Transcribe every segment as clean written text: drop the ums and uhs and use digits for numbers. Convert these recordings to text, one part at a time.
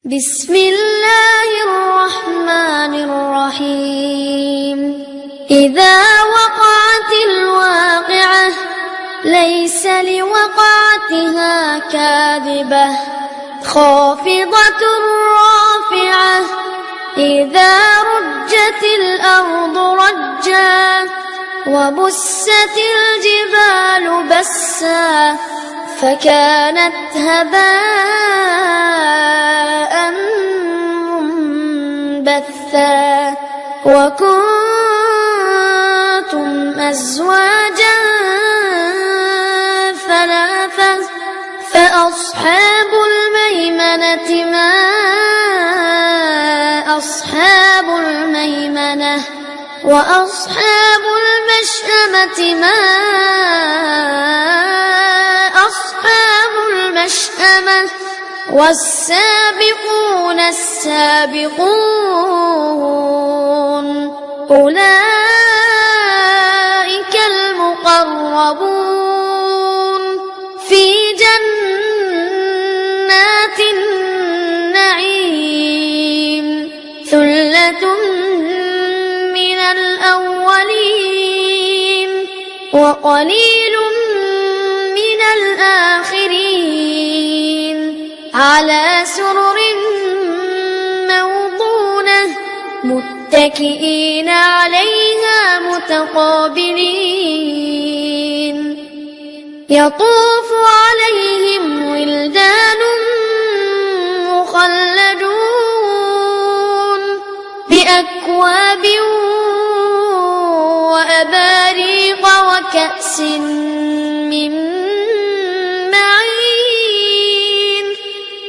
بسم الله الرحمن الرحيم إذا وقعت الواقعة ليس لوقعتها كاذبة خافضة رافعة إذا رجت الأرض رجا وبست الجبال بسا فكانت هباء منبثا وكنتم أزواجا ثلاثا فأصحاب الميمنة ما أصحاب الميمنة وأصحاب المشأمة ما أصحاب المشأمة والسابقون السابقون أولئك المقربون في جنات النعيم ثلة من الأولين وقليل من الآخرين على سرر موضونة متكئين عليها متقابلين يطوف عليهم ولدان مخلدون بأكواب وأباريق وكأس من معين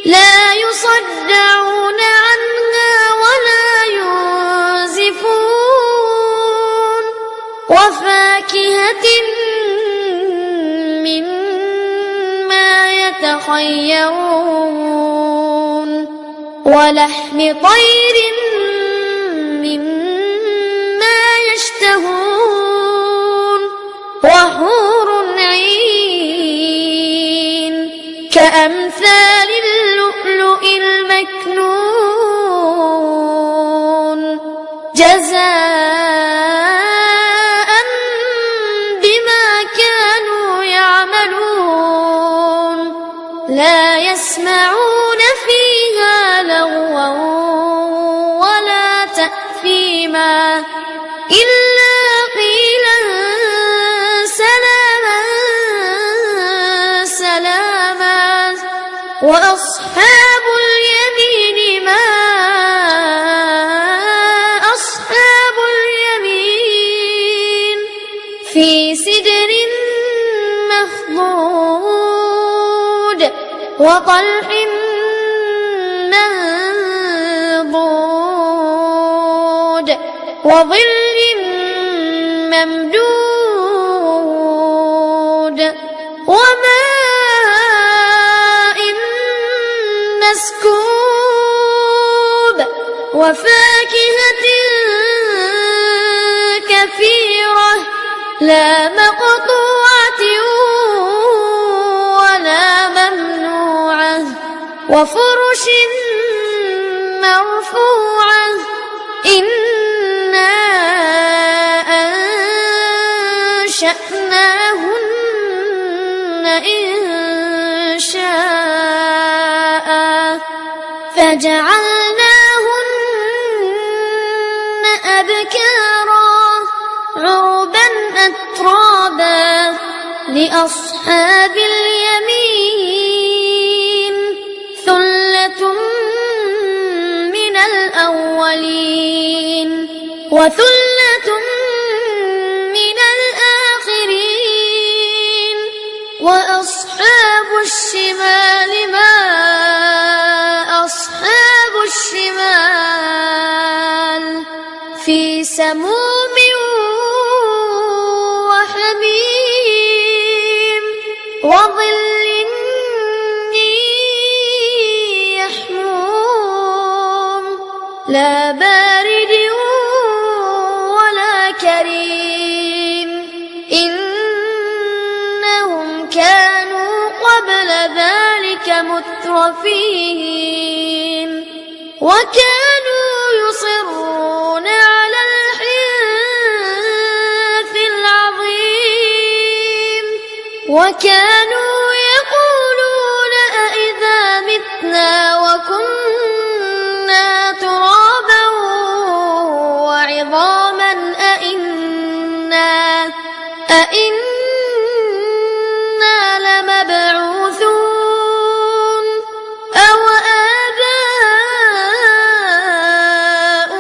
لا يصدعون عنها ولا ينزفون وفاكهة مما يتخيرون ولحم طير مما يشتهون وحور عين كأمثال اللؤلؤ المكنون جزاء بما كانوا يعملون لا يسمعون فيها لغوا ولا تأثيما إلا قيلا سلاما سلاما وأصحاب اليمين ما أصحاب اليمين في سدر مخضود وطلح منضود وظل ممدود وماء مسكوب وفاكهة كثيرة لا مقطوعة ولا ممنوعة وفرش مرفوعة إنا أنشأناهن إنشاء فجعلناهن أبكارا عربا أترابا لأصحاب اليمين ثلة من الأولين وثلة من الآخرين وأصحاب الشمال ما أصحاب الشمال في سموم وحميم وظل يحموم لا بارد ولا كريم إنهم كانوا قبل ذلك مترفين وكانوا يصرون على الحنث العظيم وكانوا يقولون أإذا متنا وكنا ترابا وعظاما أإنا لمبعوثون أو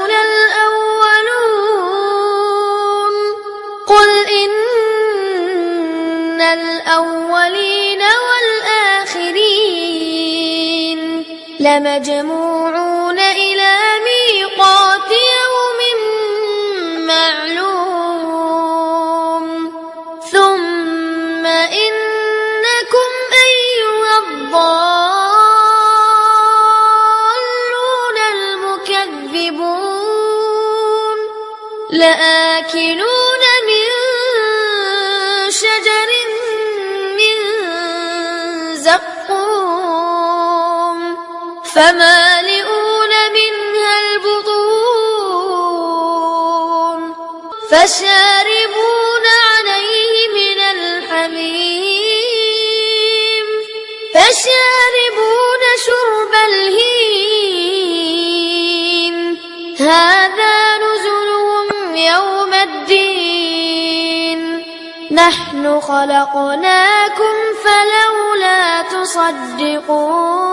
آباؤنا الأولون قل إن الأولين والآخرين لمجموعون إلى ميقات يوم معلوم ثم إنكم أيها الضالون المكذبون لآكلون من شجر من زقوم فمالئون منها البطون فشاربون عليه من الحميم فشاربون شرب الهيم هذا نزلهم يوم الدين نحن خلقناكم فلولا تصدقون